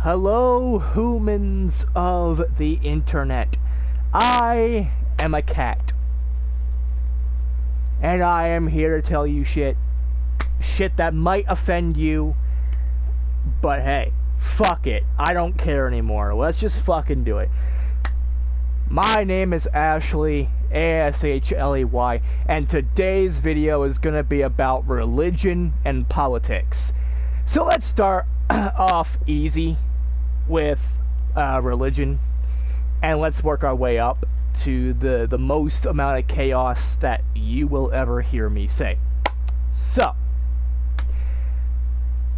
Hello, humans of the internet. I am a cat. And I am here to tell you shit. Shit that might offend you. But hey, fuck it. I don't care anymore. Let's just fucking do it. My name is Ashley, A-S-H-L-E-Y, and today's video is gonna be about religion and politics. So let's start off easy with religion, and let's work our way up to the most amount of chaos that you will ever hear me say. So,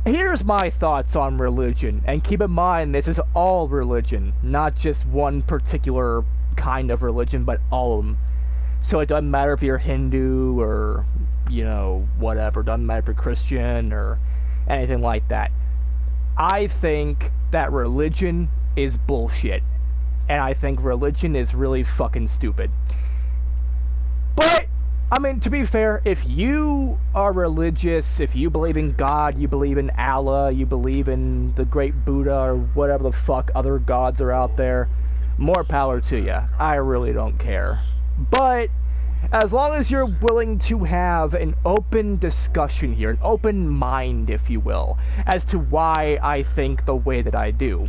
here's my thoughts on religion, and keep in mind this is all religion, not just one particular kind of religion, but all of them. So it doesn't matter if you're Hindu or, you know, whatever, it doesn't matter if you're Christian or anything like that. I think that religion is bullshit, and I think religion is really fucking stupid. But, I mean, to be fair, if you are religious, if you believe in God, you believe in Allah, you believe in the great Buddha, or whatever the fuck other gods are out there, more power to you. I really don't care. But as long as you're willing to have an open discussion here, an open mind, if you will, as to why I think the way that I do.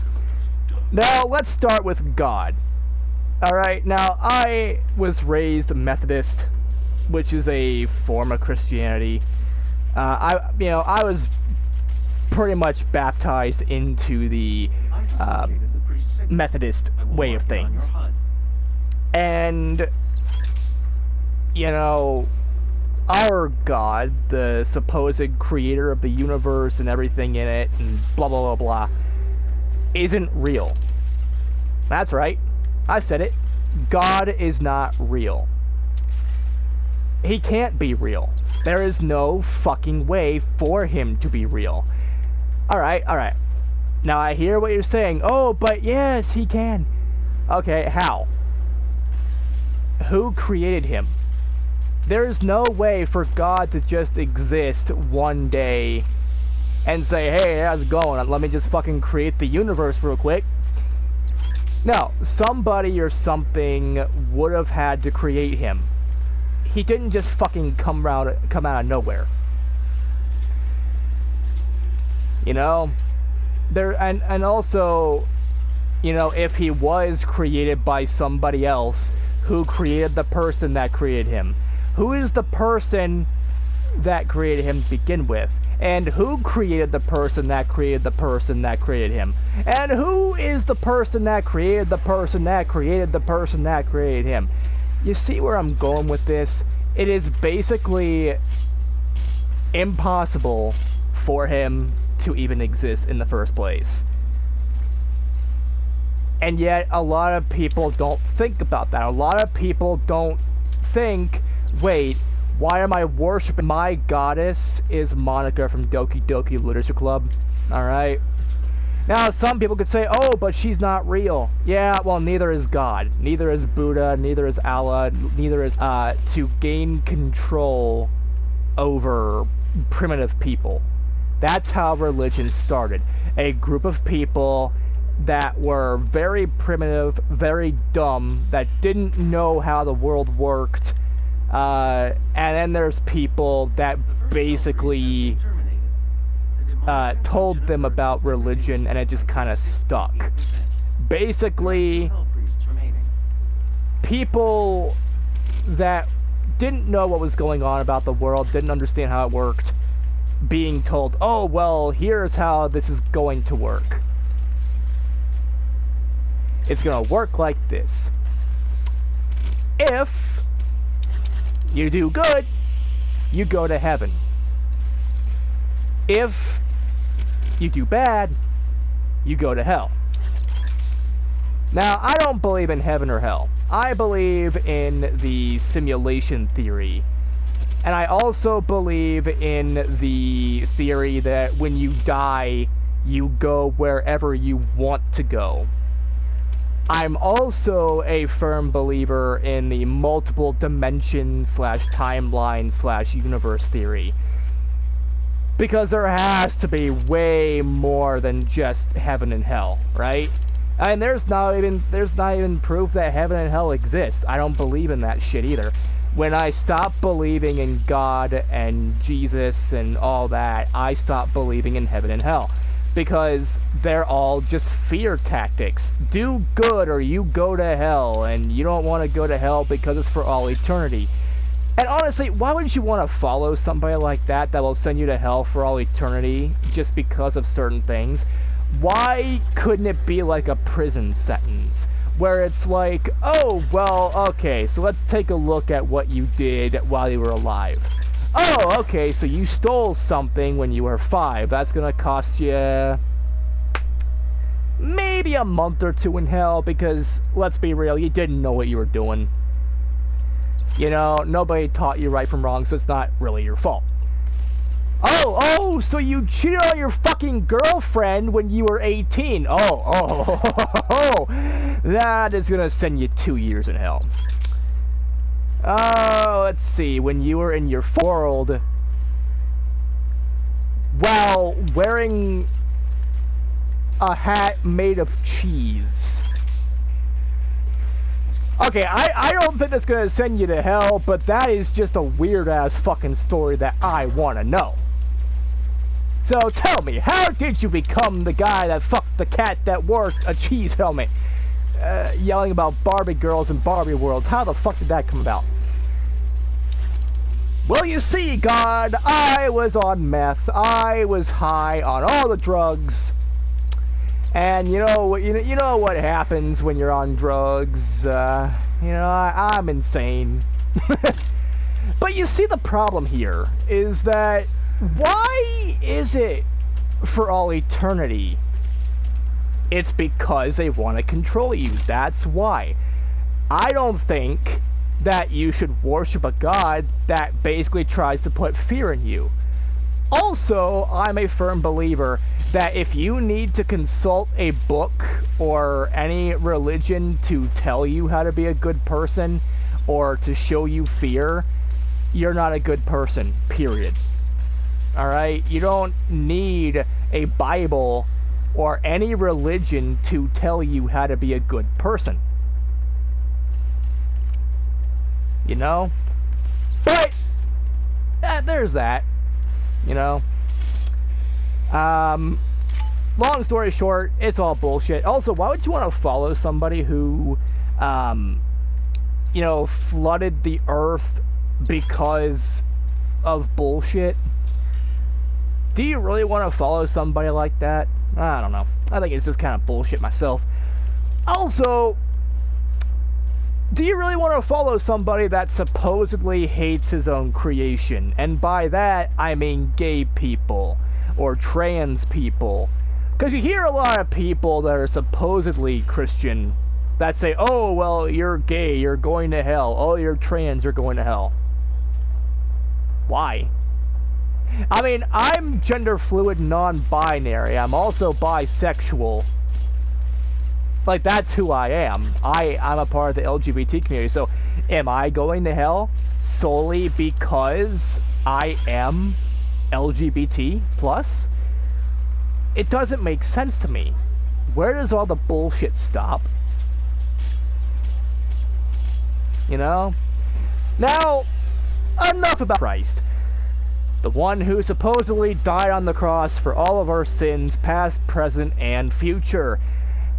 Now, let's start with God. Alright, now, I was raised Methodist, which is a form of Christianity. I was pretty much baptized into the Methodist way of things. And, you know, our God, the supposed creator of the universe and everything in it, and blah blah blah blah, isn't real. That's right. I said it. God is not real. He can't be real. There is no fucking way for him to be real. Alright. Now I hear what you're saying. Oh, but yes, he can. Okay, how? Who created him? There is no way for God to just exist one day and say, hey, how's it going? Let me just fucking create the universe real quick. No, somebody or something would have had to create him. He didn't just fucking come out of nowhere. You know? And also, you know, if he was created by somebody else, who created the person that created him? Who is the person that created him to begin with? And who created the person that created the person that created him? And who is the person that created the person that created the person that created him? You see where I'm going with this? It is basically impossible for him to even exist in the first place. And yet, a lot of people don't think about that. A lot of people don't think, wait, why am I worshiping my goddess is Monica from Doki Doki Literature Club? Alright. Now, some people could say, oh, but she's not real. Yeah, well, neither is God. Neither is Buddha. Neither is Allah. Neither is, to gain control over primitive people. That's how religion started. A group of people that were very primitive, very dumb, that didn't know how the world worked. And then there's people that basically told them about religion, and it just kind of stuck. Basically, people that didn't know what was going on about the world, didn't understand how it worked, being told, oh, well, here's how this is going to work. It's gonna work like this. If you do good, you go to heaven. If you do bad, you go to hell. Now, I don't believe in heaven or hell. I believe in the simulation theory. And I also believe in the theory that when you die, you go wherever you want to go. I'm also a firm believer in the multiple dimension / timeline / universe theory. Because there has to be way more than just heaven and hell, right? And there's not even proof that heaven and hell exist. I don't believe in that shit either. When I stopped believing in God and Jesus and all that, I stopped believing in heaven and hell. Because they're all just fear tactics. Do good or you go to hell, and you don't want to go to hell because it's for all eternity. And honestly, why would you want to follow somebody like that will send you to hell for all eternity just because of certain things? Why couldn't it be like a prison sentence? Where it's like, oh, well, okay, so let's take a look at what you did while you were alive. Oh, okay, so you stole something when you were 5. That's gonna cost you maybe a month or 2 in hell because, let's be real, you didn't know what you were doing. You know, nobody taught you right from wrong, so it's not really your fault. Oh, so you cheated on your fucking girlfriend when you were 18. Oh, that is gonna send you 2 years in hell. Oh, let's see, when you were in your world, while wearing a hat made of cheese. Okay, I don't think it's gonna send you to hell, but that is just a weird-ass fucking story that I want to know. So tell me, how did you become the guy that fucked the cat that wore a cheese helmet? Yelling about Barbie girls and Barbie worlds. How the fuck did that come about? Well, you see, God, I was on meth. I was high on all the drugs. And you know what happens when you're on drugs. I'm insane. But you see, the problem here is that why is it for all eternity? It's because they want to control you. That's why. I don't think that you should worship a god that basically tries to put fear in you. Also, I'm a firm believer that if you need to consult a book or any religion to tell you how to be a good person or to show you fear, you're not a good person, period. Alright? You don't need a Bible or any religion to tell you how to be a good person. You know? But, there's that. You know? Long story short, it's all bullshit. Also, why would you want to follow somebody who, flooded the earth because of bullshit? Do you really want to follow somebody like that? I don't know. I think it's just kind of bullshit myself. Also, do you really want to follow somebody that supposedly hates his own creation? And by that, I mean gay people or trans people. Because you hear a lot of people that are supposedly Christian that say, oh, well, you're gay, you're going to hell. Oh, you're trans, you're going to hell. Why? I mean, I'm gender fluid, non-binary. I'm also bisexual. Like, that's who I am. I'm a part of the LGBT community. So, am I going to hell solely because I am LGBT plus? It doesn't make sense to me. Where does all the bullshit stop? You know? Now, enough about Christ. The one who supposedly died on the cross for all of our sins, past, present, and future.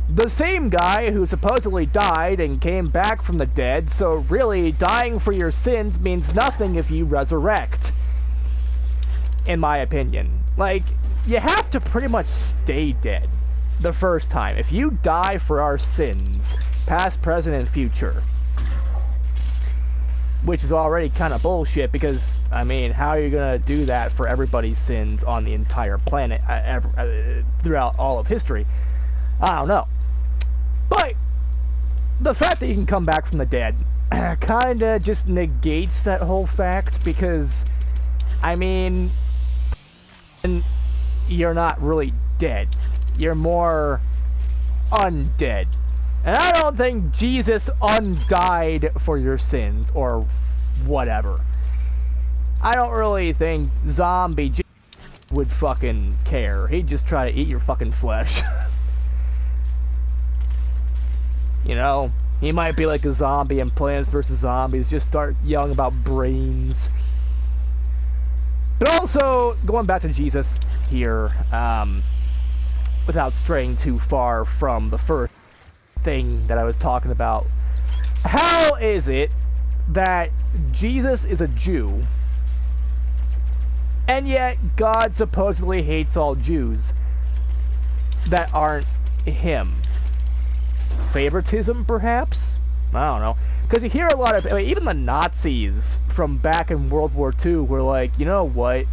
The same guy who supposedly died and came back from the dead, so really, dying for your sins means nothing if you resurrect. In my opinion. Like, you have to pretty much stay dead the first time. If you die for our sins, past, present, and future. Which is already kind of bullshit because, I mean, how are you going to do that for everybody's sins on the entire planet throughout all of history? I don't know. But the fact that you can come back from the dead kind of just negates that whole fact because, I mean, you're not really dead. You're more undead. And I don't think Jesus undied for your sins or whatever. I don't really think zombie Jesus would fucking care. He'd just try to eat your fucking flesh. You know? He might be like a zombie in Plants vs. Zombies, just start yelling about brains. But also, going back to Jesus here, without straying too far from the first thing that I was talking about, how is it that Jesus is a Jew, and yet God supposedly hates all Jews that aren't him? Favoritism, perhaps? I don't know. Because you hear a lot of, I mean, even the Nazis from back in World War II were like, you know what?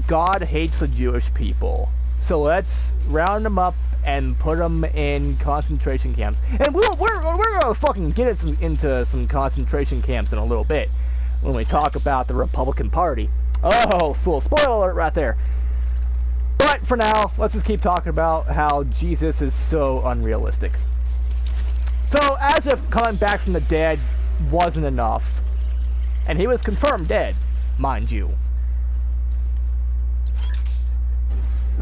God hates the Jewish people, so let's round them up and put them in concentration camps. And we're gonna fucking get into some concentration camps in a little bit when we talk about the Republican Party. Oh, spoiler alert right there. But for now, let's just keep talking about how Jesus is so unrealistic. So, as if coming back from the dead wasn't enough, and he was confirmed dead, mind you.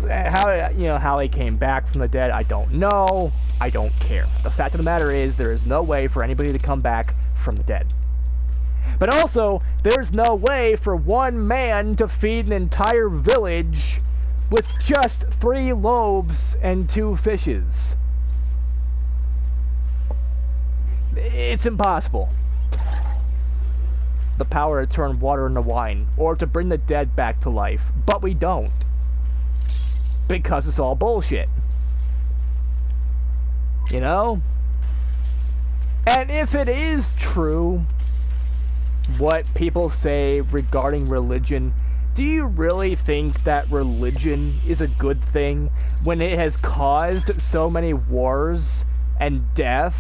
How he came back from the dead, I don't know. I don't care. The fact of the matter is, there is no way for anybody to come back from the dead. But also, there's no way for one man to feed an entire village with just 3 loaves and 2 fishes. It's impossible. The power to turn water into wine, or to bring the dead back to life, but we don't. Because it's all bullshit. You know? And if it is true, what people say regarding religion, do you really think that religion is a good thing when it has caused so many wars and death?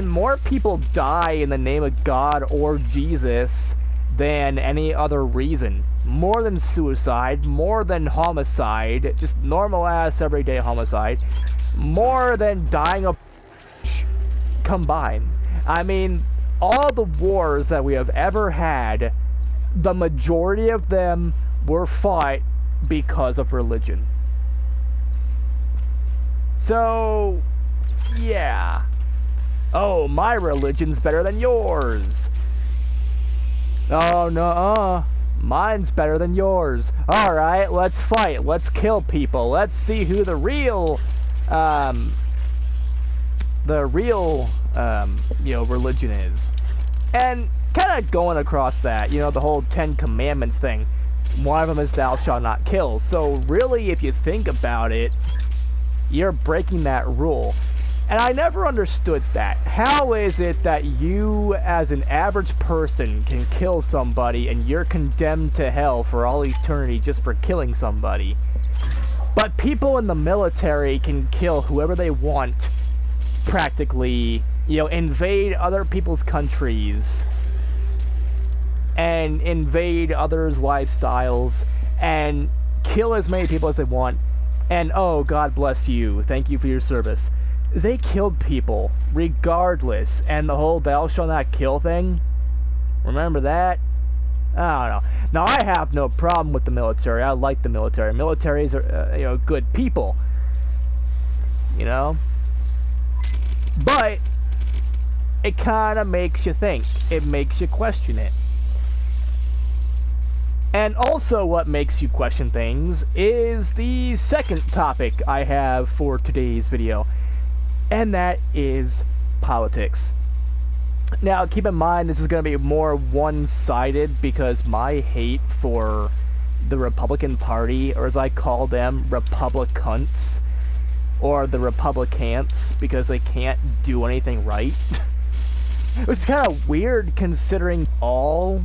More people die in the name of God or Jesus than any other reason. More than suicide, more than homicide, just normal ass everyday homicide, more than dying of combined. I mean, all the wars that we have ever had, the majority of them were fought because of religion. So, yeah. Oh, my religion's better than yours. Oh, no, mine's better than yours. Alright, let's fight. Let's kill people. Let's see who the real religion is. And kind of going across that, the whole 10 Commandments thing. One of them is thou shalt not kill. So really, if you think about it, you're breaking that rule. And I never understood that. How is it that you, as an average person, can kill somebody and you're condemned to hell for all eternity just for killing somebody? But people in the military can kill whoever they want, practically, invade other people's countries, and invade others' lifestyles, and kill as many people as they want, and oh, God bless you, thank you for your service. They killed people, regardless, and the whole thou shalt not kill thing, remember that? I don't know. Now, I have no problem with the military. I like the military. Militaries are, good people, But it kind of makes you think. It makes you question it. And also what makes you question things is the second topic I have for today's video. And that is politics. Now, keep in mind, this is going to be more one-sided because my hate for the Republican Party, or as I call them, Republicans, or the Republicans, because they can't do anything right. Which is kind of weird considering all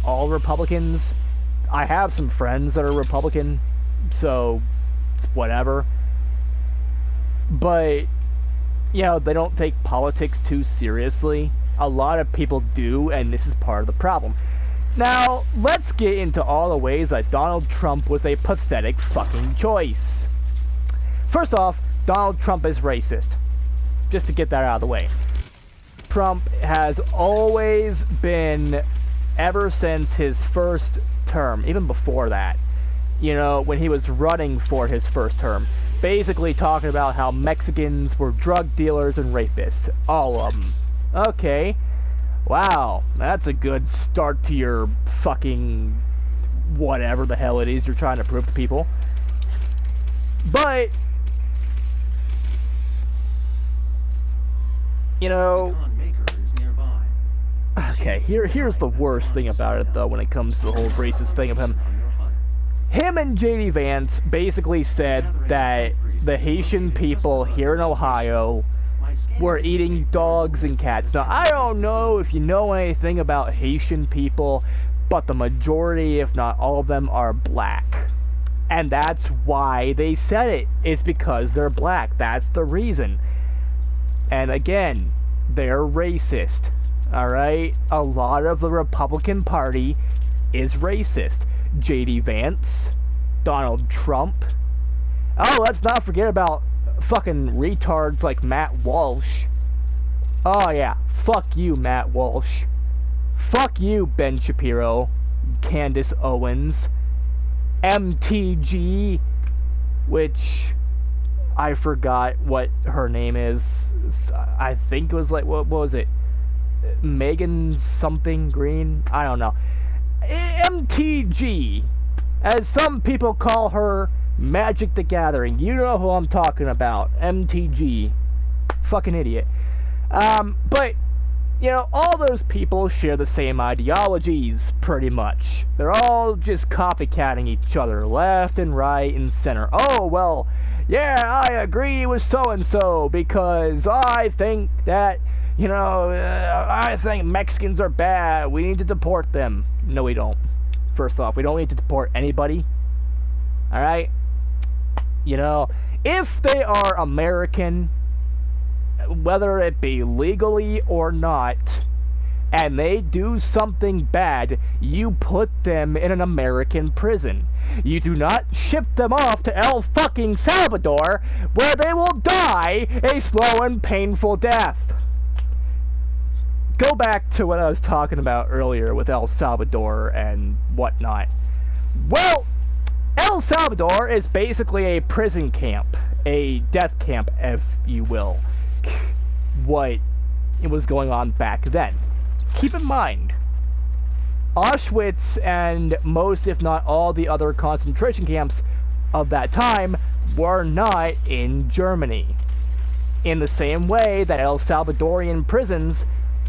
Republicans. I have some friends that are Republican, so it's whatever. But, they don't take politics too seriously. A lot of people do, and this is part of the problem. Now, let's get into all the ways that Donald Trump was a pathetic fucking choice. First off, Donald Trump is racist. Just to get that out of the way. Trump has always been ever since his first term, even before that, you know, when he was running for his first term, basically talking about how Mexicans were drug dealers and rapists. All of them. Okay. Wow, that's a good start to your fucking whatever the hell it is you're trying to prove to people. But, you know, okay, here's the worst thing about it, though, when it comes to the whole racist thing of him. Him and J.D. Vance basically said that the Haitian people here in Ohio were eating dogs and cats. Now, I don't know if you know anything about Haitian people, but the majority, if not all of them, are black. And that's why they said it. It's because they're black. That's the reason. And again, they're racist. Alright? A lot of the Republican Party is racist. J.D. Vance, Donald Trump. Oh, let's not forget about fucking retards like Matt Walsh. Oh yeah, fuck you, Matt Walsh. Fuck you, Ben Shapiro, Candace Owens, MTG, which I forgot what her name is. I think it was like, what was it? Megan something Green? I don't know. MTG, as some people call her, Magic the Gathering. You know who I'm talking about. MTG. Fucking idiot. But, you know, all those people share the same ideologies, pretty much. They're all just copycatting each other, left and right and center. Oh, well, yeah, I agree with so-and-so, because I think that, you know, I think Mexicans are bad. We need to deport them. No, we don't. First off, we don't need to deport anybody. Alright? You know, if they are American, whether it be legally or not, and they do something bad, you put them in an American prison. You do not ship them off to El fucking Salvador, where they will die a slow and painful death. Go back to what I was talking about earlier with El Salvador and whatnot. Well, El Salvador is basically a prison camp, a death camp, if you will. What was going on back then. Keep in mind, Auschwitz and most, if not all, the other concentration camps of that time were not in Germany. In the same way that El Salvadorian prisons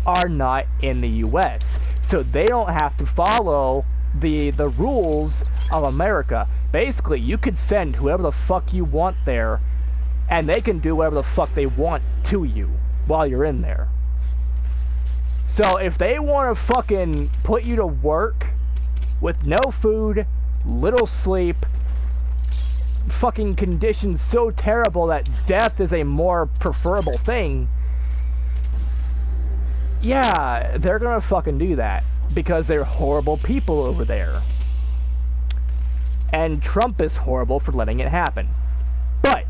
are not in the US. So they don't have to follow the rules of America. Basically, you could send whoever the fuck you want there, and they can do whatever the fuck they want to you while you're in there. So if they want to fucking put you to work with no food, little sleep, fucking conditions so terrible that death is a more preferable thing, yeah, they're gonna fucking do that because they're horrible people over there. And Trump is horrible for letting it happen. But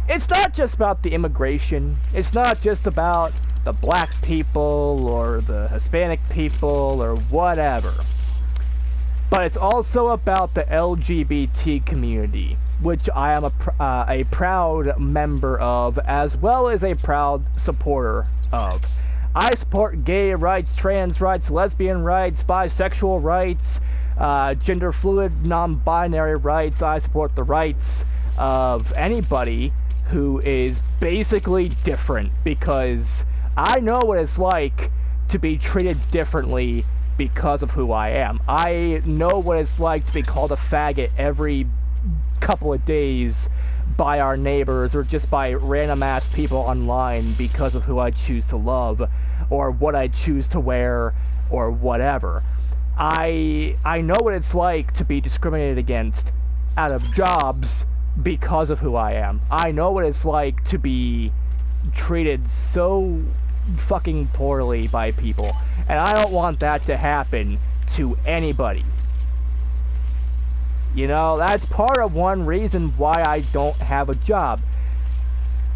it's not just about the immigration. It's not just about the black people or the Hispanic people or whatever. But it's also about the LGBT community, which I am a proud member of, as well as a proud supporter of. I support gay rights, trans rights, lesbian rights, bisexual rights, gender fluid, non-binary rights. I support the rights of anybody who is basically different, because I know what it's like to be treated differently because of who I am. I know what it's like to be called a faggot every couple of days by our neighbors or just by random ass people online because of who I choose to love or what I choose to wear or whatever. I know what it's like to be discriminated against out of jobs because of who I am. I know what it's like to be treated so fucking poorly by people, and I don't want that to happen to anybody. You know, that's part of one reason why I don't have a job.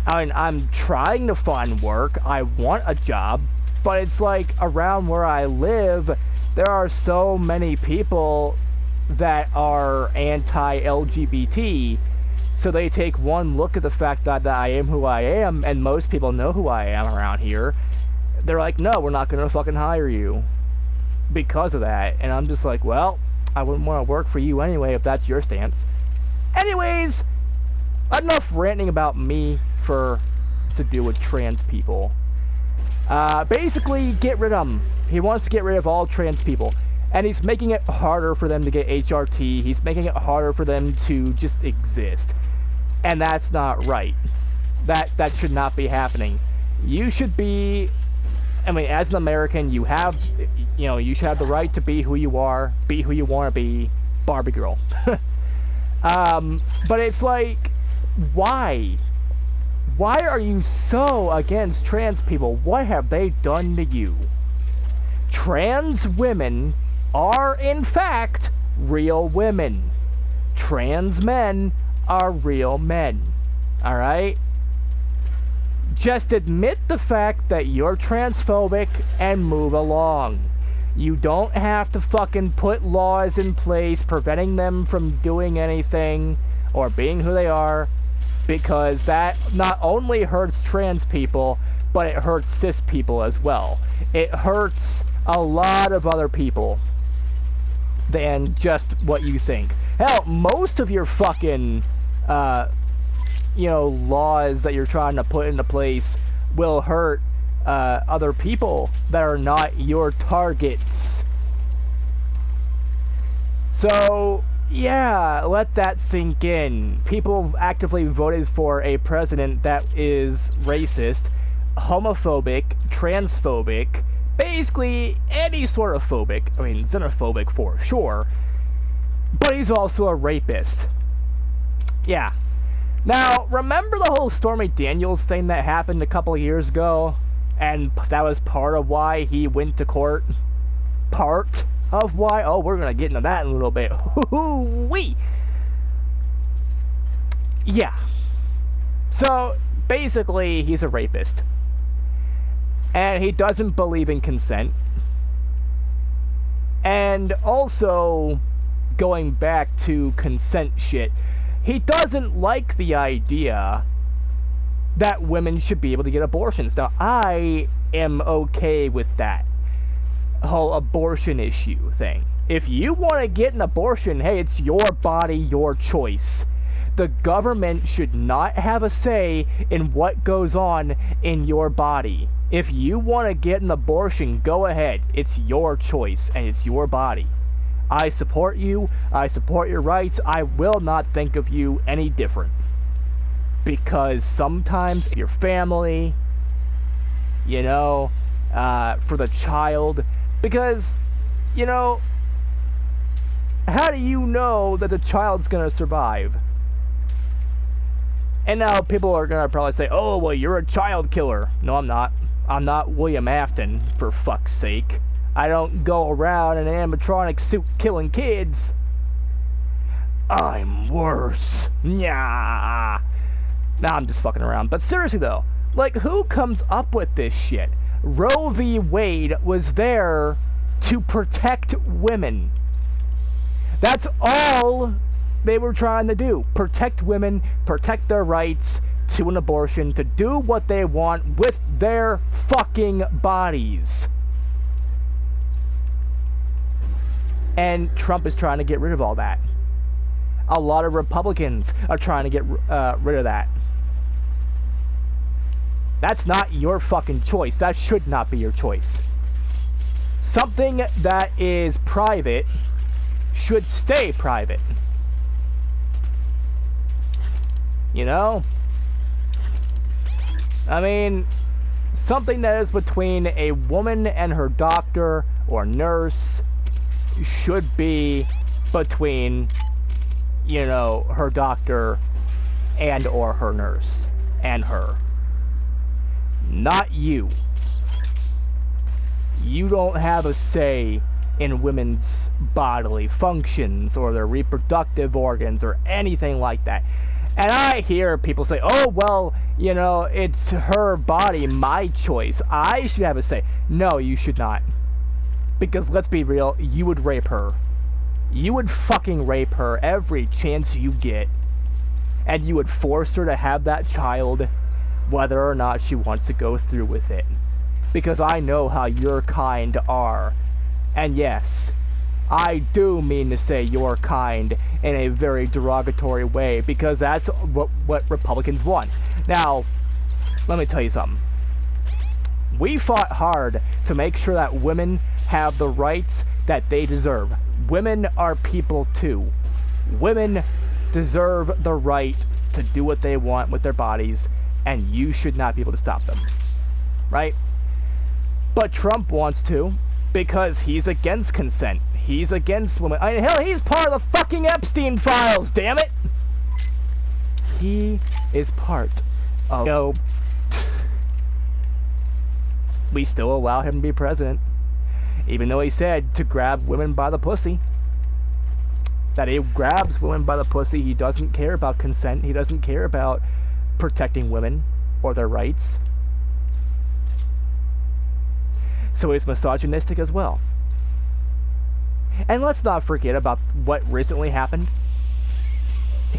I mean, I'm trying to find work, I want a job, but it's like around where I live, there are so many people that are anti-LGBT, so they take one look at the fact that I am who I am, and most people know who I am around here. They're like, no, we're not gonna fucking hire you because of that. And I'm just like, well, I wouldn't want to work for you anyway if that's your stance. Anyways, enough ranting about me to do with trans people. Basically, get rid of them. He wants to get rid of all trans people. And he's making it harder for them to get HRT. He's making it harder for them to just exist. And that's not right. That should not be happening. You should be... I mean, as an American, you should have the right to be who you are, be who you want to be, Barbie girl. But it's like, why? Why are you so against trans people? What have they done to you? Trans women are, in fact, real women. Trans men are real men. Alright? Just admit the fact that you're transphobic and move along. You don't have to fucking put laws in place preventing them from doing anything or being who they are, because that not only hurts trans people, but it hurts cis people as well. It hurts a lot of other people than just what you think. Hell, most of your fucking laws that you're trying to put into place will hurt other people that are not your targets. So, yeah, let that sink in. People actively voted for a president that is racist, homophobic, transphobic, basically any sort of phobic. I mean, xenophobic for sure. But he's also a rapist. Yeah. Now, remember the whole Stormy Daniels thing that happened a couple of years ago? And that was part of why he went to court? Part of why? Oh, we're gonna get into that in a little bit. Wee! Yeah. So, basically, he's a rapist. And he doesn't believe in consent. And also, going back to consent shit, he doesn't like the idea that women should be able to get abortions. Now, I am okay with that whole abortion issue thing. If you want to get an abortion, hey, it's your body, your choice. The government should not have a say in what goes on in your body. If you want to get an abortion, go ahead. It's your choice and it's your body. I support you. I support your rights. I will not think of you any different. Because sometimes your family, for the child, because, how do you know that the child's gonna survive? And now people are gonna probably say, oh, well, you're a child killer. No, I'm not. I'm not William Afton, for fuck's sake. I don't go around in an animatronic suit killing kids. I'm worse. Nah. Nah, I'm just fucking around. But seriously though, like, who comes up with this shit? Roe v. Wade was there to protect women. That's all they were trying to do. Protect women, protect their rights to an abortion, to do what they want with their fucking bodies. And Trump is trying to get rid of all that. A lot of Republicans are trying to get rid of that. That's not your fucking choice. That should not be your choice. Something that is private should stay private. I mean, something that is between a woman and her doctor or nurse should be between, her doctor and or her nurse and her. Not you. You don't have a say in women's bodily functions or their reproductive organs or anything like that. And I hear people say, oh, well, it's her body, my choice. I should have a say. No, you should not. Because let's be real, you would rape her. You would fucking rape her every chance you get. And you would force her to have that child, whether or not she wants to go through with it. Because I know how your kind are. And yes, I do mean to say your kind in a very derogatory way, because that's what Republicans want. Now, let me tell you something. We fought hard to make sure that women have the rights that they deserve. Women are people too. Women deserve the right to do what they want with their bodies, and you should not be able to stop them. Right? But Trump wants to, because he's against consent. He's against women. I mean, hell, he's part of the fucking Epstein files, damn it! He is part of... You know, we still allow him to be president. Even though he said to grab women by the pussy. That he grabs women by the pussy. He doesn't care about consent. He doesn't care about protecting women or their rights. So he's misogynistic as well. And let's not forget about what recently happened.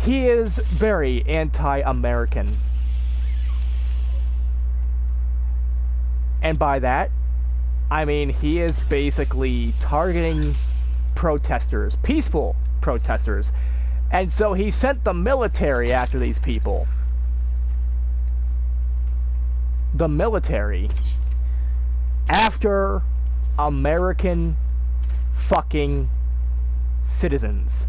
He is very anti-American. And by that, I mean he is basically targeting protesters, peaceful protesters. And so he sent the military after these people. The military after American fucking citizens.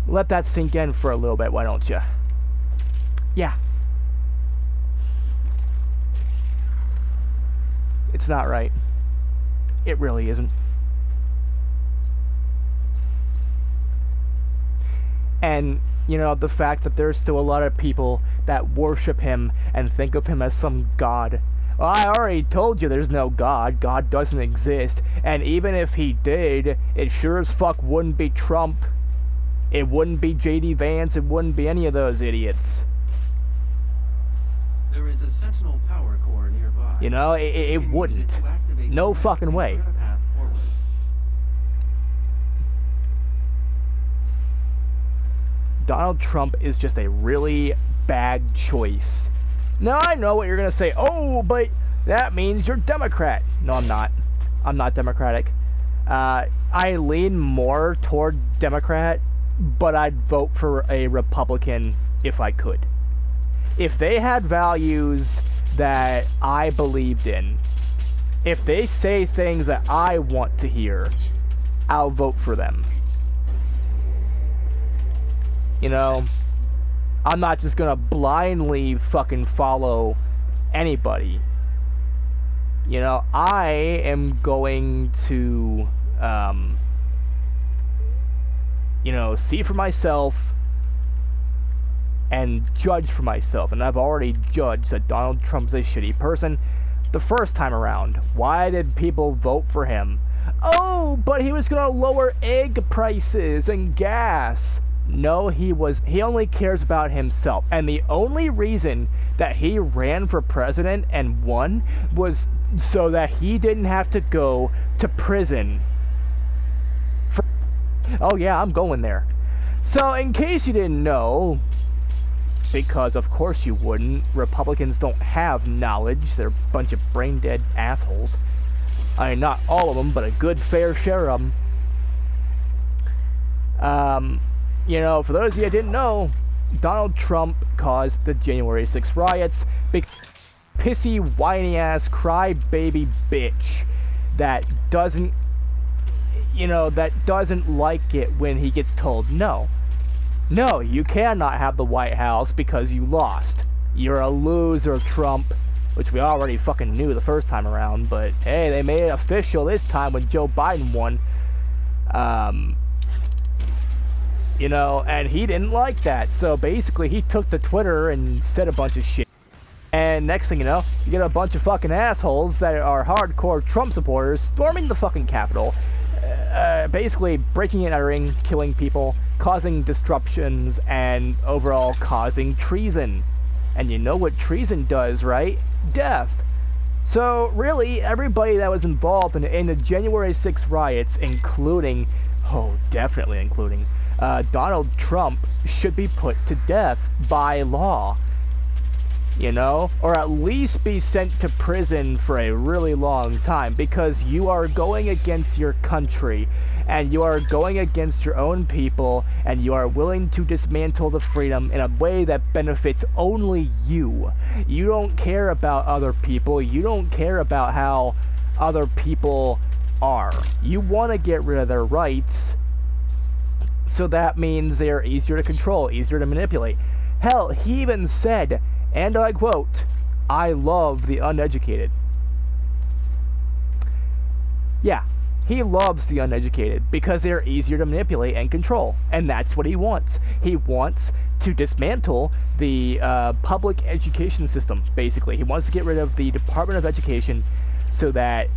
Let that sink in for a little bit, why don't you? Yeah. It's not right. It really isn't. And, you know, the fact that there's still a lot of people that worship him and think of him as some god. Well, I already told you there's no god. God doesn't exist. And even if he did, it sure as fuck wouldn't be Trump. It wouldn't be J.D. Vance. It wouldn't be any of those idiots. There is a Sentinel power core nearby. You know, it wouldn't. No fucking way. Donald Trump is just a really bad choice. Now, I know what you're going to say. Oh, but that means you're Democrat. No, I'm not. I'm not Democratic. I lean more toward Democrat, but I'd vote for a Republican if I could. If they had values that I believed in, if they say things that I want to hear, I'll vote for them. You know, I'm not just gonna blindly fucking follow anybody. You know, I am going to, you know, see for myself and judge for myself. And I've already judged that Donald Trump's a shitty person the first time around. Why did people vote for him? Oh, but he was gonna lower egg prices and gas. No, he only cares about himself. And the only reason that he ran for president and won was so that he didn't have to go to prison. Oh yeah, I'm going there. So in case you didn't know, because of course you wouldn't, Republicans don't have knowledge. They're a bunch of brain-dead assholes. I mean, not all of them, but a good fair share of them. You know, for those of you who didn't know, Donald Trump caused the January 6th riots. Big pissy, whiny-ass, crybaby bitch that doesn't, you know, that doesn't like it when he gets told no. No, you cannot have the White House because you lost. You're a loser, Trump. Which we already fucking knew the first time around, but hey, they made it official this time when Joe Biden won. You know, and he didn't like that. So basically, he took to Twitter and said a bunch of shit. And next thing you know, you get a bunch of fucking assholes that are hardcore Trump supporters storming the fucking Capitol. Basically breaking and entering, killing people, causing disruptions, and overall causing treason. And you know what treason does, right? Death. So really, everybody that was involved in the January 6th riots, including, oh, definitely including, Donald Trump, should be put to death by law. You know, or at least be sent to prison for a really long time, because you are going against your country, and you are going against your own people, and you are willing to dismantle the freedom in a way that benefits only you. You don't care about other people. You don't care about how other people are. You want to get rid of their rights, so that means they are easier to control, easier to manipulate. Hell, he even said, and I quote, "I love the uneducated." Yeah, he loves the uneducated because they're easier to manipulate and control. And that's what he wants. He wants to dismantle the public education system, basically. He wants to get rid of the Department of Education so that,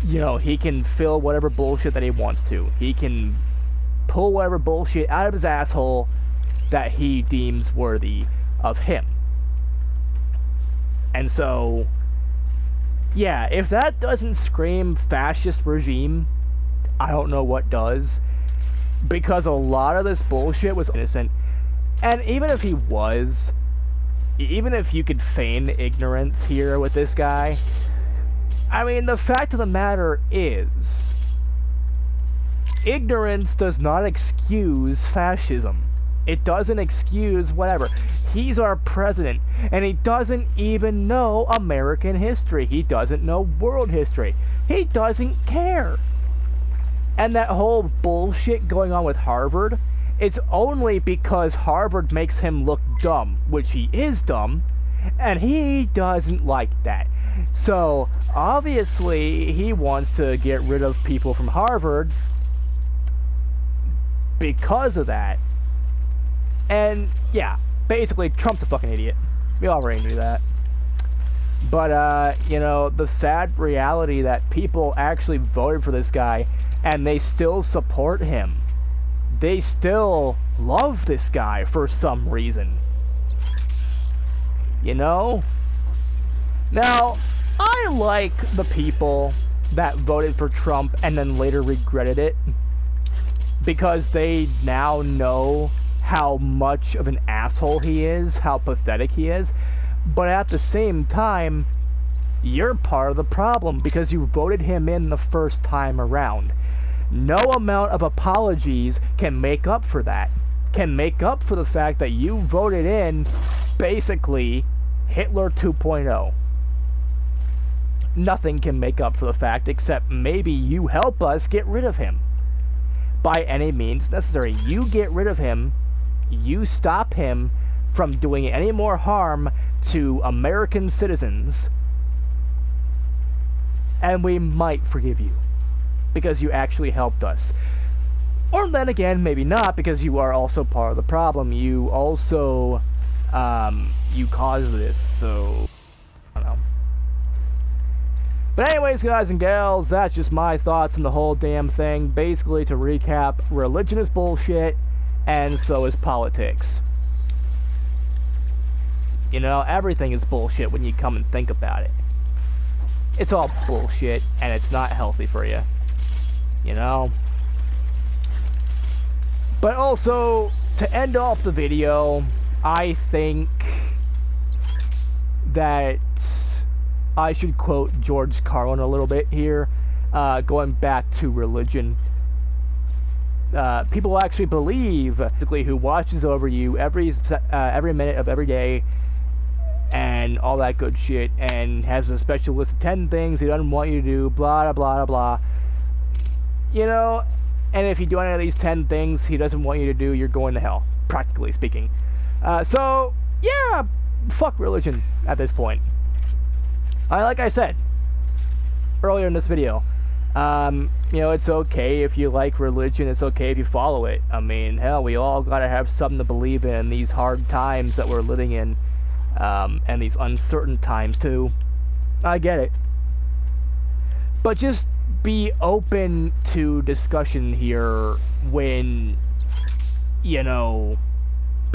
you know, he can fill whatever bullshit that he wants to. He can pull whatever bullshit out of his asshole that he deems worthy of him. And so, yeah, if that doesn't scream fascist regime, I don't know what does. Because a lot of this bullshit was innocent. And even if he was, even if you could feign ignorance here with this guy, I mean, the fact of the matter is, ignorance does not excuse fascism. It doesn't excuse whatever. He's our president, and he doesn't even know American history. He doesn't know world history. He doesn't care. And that whole bullshit going on with Harvard, it's only because Harvard makes him look dumb, which he is dumb, and he doesn't like that. So, obviously, he wants to get rid of people from Harvard because of that. And, yeah, basically, Trump's a fucking idiot. We already knew that. But, you know, the sad reality that people actually voted for this guy, and they still support him. They still love this guy for some reason. You know? Now, I like the people that voted for Trump and then later regretted it, because they now know how much of an asshole he is, how pathetic he is. But at the same time, you're part of the problem because you voted him in the first time around. No amount of apologies can make up for that. Can make up for the fact that you voted in, basically, Hitler 2.0. Nothing can make up for the fact except maybe you help us get rid of him. By any means necessary. You get rid of him. You stop him from doing any more harm to American citizens, and we might forgive you because you actually helped us. Or then again, maybe not, because you are also part of the problem. You also you caused this, so I don't know. But anyways, guys and gals, that's just my thoughts on the whole damn thing. Basically, to recap, religion is bullshit, and so is politics. You know, everything is bullshit when you come and think about it. It's all bullshit, and it's not healthy for you. You know? But also, to end off the video, I think that I should quote George Carlin a little bit here, going back to religion. People actually believe, basically, who watches over you every minute of every day, and all that good shit, and has a special list of 10 things he doesn't want you to do, blah, blah, blah, blah. You know, and if you do any of these 10 things he doesn't want you to do, you're going to hell, practically speaking. So, yeah, fuck religion at this point. Like I said earlier in this video, you know, it's okay if you like religion, it's okay if you follow it. I mean, hell, we all gotta have something to believe in these hard times that we're living in, and these uncertain times too. I get it. But just be open to discussion here when, you know,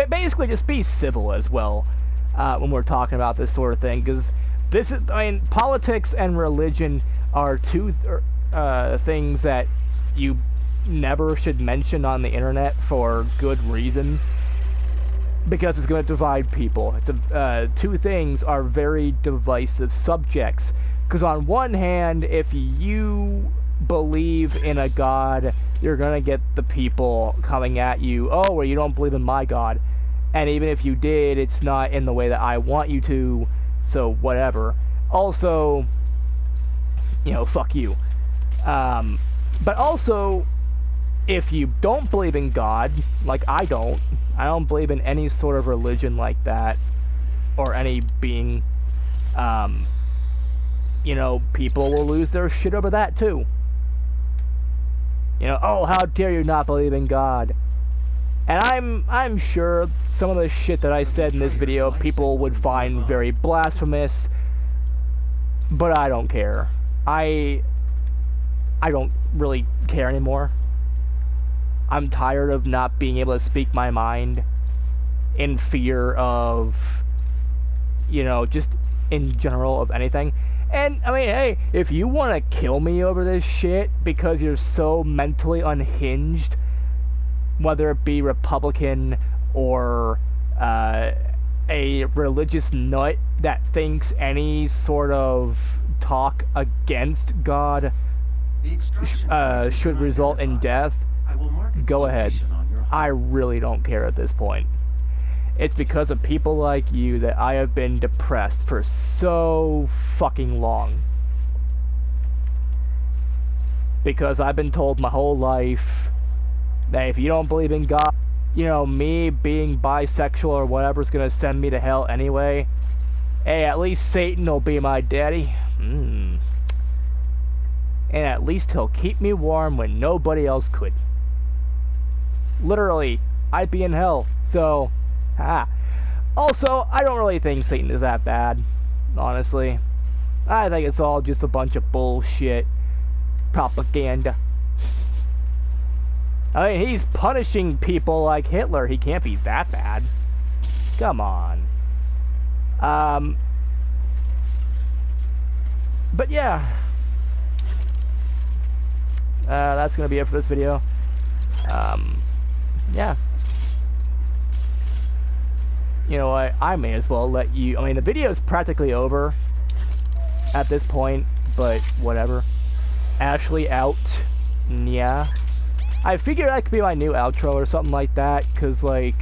basically just be civil as well, when we're talking about this sort of thing, because this is, I mean, politics and religion are two things that you never should mention on the internet for good reason, because it's going to divide people. It's two things are very divisive subjects, because on one hand, if you believe in a god, you're going to get the people coming at you, oh, well, you don't believe in my god, and even if you did, it's not in the way that I want you to, so whatever. Also, you know, fuck you. But also, if you don't believe in God, like I don't believe in any sort of religion like that, or any being, you know, people will lose their shit over that too. You know, oh, how dare you not believe in God? And I'm sure some of the shit that I said in this video people would find very blasphemous, but I don't care. I don't really care anymore. I'm tired of not being able to speak my mind in fear of, you know, just in general of anything. And, I mean, hey, if you want to kill me over this shit because you're so mentally unhinged, whether it be Republican or a religious nut that thinks any sort of talk against God should result in death, go ahead. I really don't care at this point. It's because of people like you that I have been depressed for so fucking long. Because I've been told my whole life that if you don't believe in God, you know, me being bisexual or whatever is gonna send me to hell anyway. Hey, at least Satan will be my daddy. And at least he'll keep me warm when nobody else could. Literally, I'd be in hell, so, Also, I don't really think Satan is that bad, honestly. I think it's all just a bunch of bullshit propaganda. I mean, he's punishing people like Hitler. He can't be that bad. Come on. But yeah. That's gonna be it for this video. Yeah. You know what? I may as well let you... I mean, the video is practically over at this point, but whatever. Ashley out. Yeah. I figured that could be my new outro or something like that, because, like,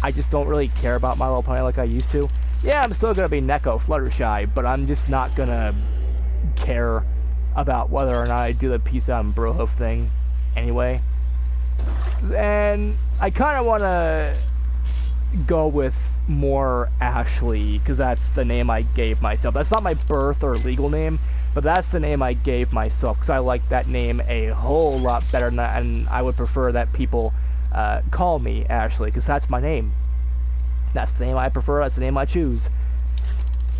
I just don't really care about My Little Pony like I used to. Yeah, I'm still gonna be Neko Fluttershy, but I'm just not gonna care about whether or not I do the Peace Out and Bro Hoof thing anyway. And I kind of want to go with more Ashley, because that's the name I gave myself. That's not my birth or legal name, but that's the name I gave myself, because I like that name a whole lot better than that, and I would prefer that people call me Ashley, because that's my name. That's the name I prefer, that's the name I choose.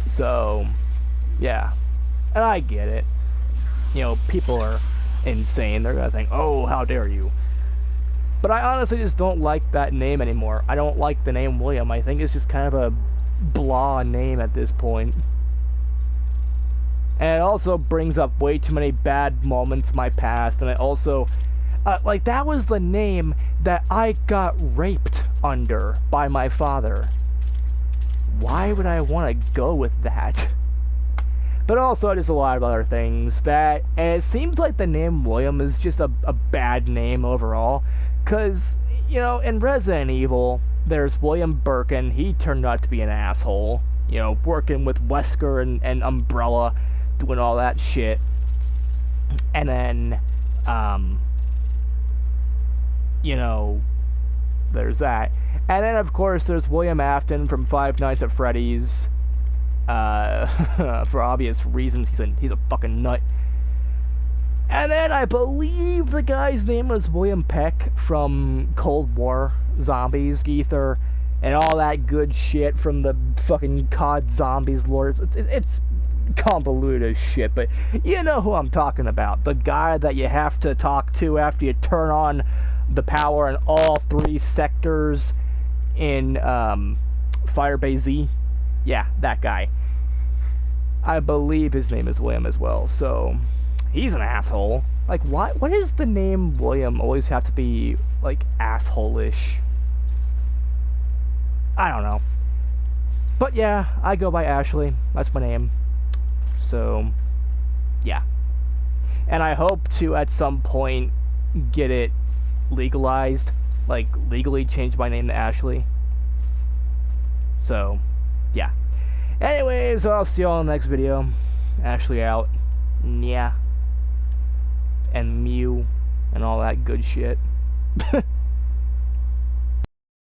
So, yeah. And I get it. You know, people are insane. They're gonna think, oh, how dare you. But I honestly just don't like that name anymore. I don't like the name William. I think it's just kind of a blah name at this point. And it also brings up way too many bad moments in my past. And it also... like, that was the name that I got raped under by my father. Why would I want to go with that? But also, there's a lot of other things that... And it seems like the name William is just a bad name overall. Because, you know, in Resident Evil, there's William Birkin. He turned out to be an asshole. You know, working with Wesker and Umbrella, doing all that shit. And then, you know, there's that. And then, of course, there's William Afton from Five Nights at Freddy's. For obvious reasons, he's a fucking nut. And then I believe the guy's name was William Peck from Cold War Zombies, Ether, and all that good shit from the fucking COD Zombies lords. It's convoluted as shit, but you know who I'm talking about. The guy that you have to talk to after you turn on the power in all 3 sectors in Firebase Z. Yeah, that guy. I believe his name is William as well, so he's an asshole. Like, why? What does the name William always have to be, like, asshole-ish? I don't know. But yeah, I go by Ashley. That's my name. So, yeah. And I hope to, at some point, get it legalized. Like, legally change my name to Ashley. So, yeah. Anyways, I'll see you all in the next video. Ashley out. Yeah. And Mew. And all that good shit.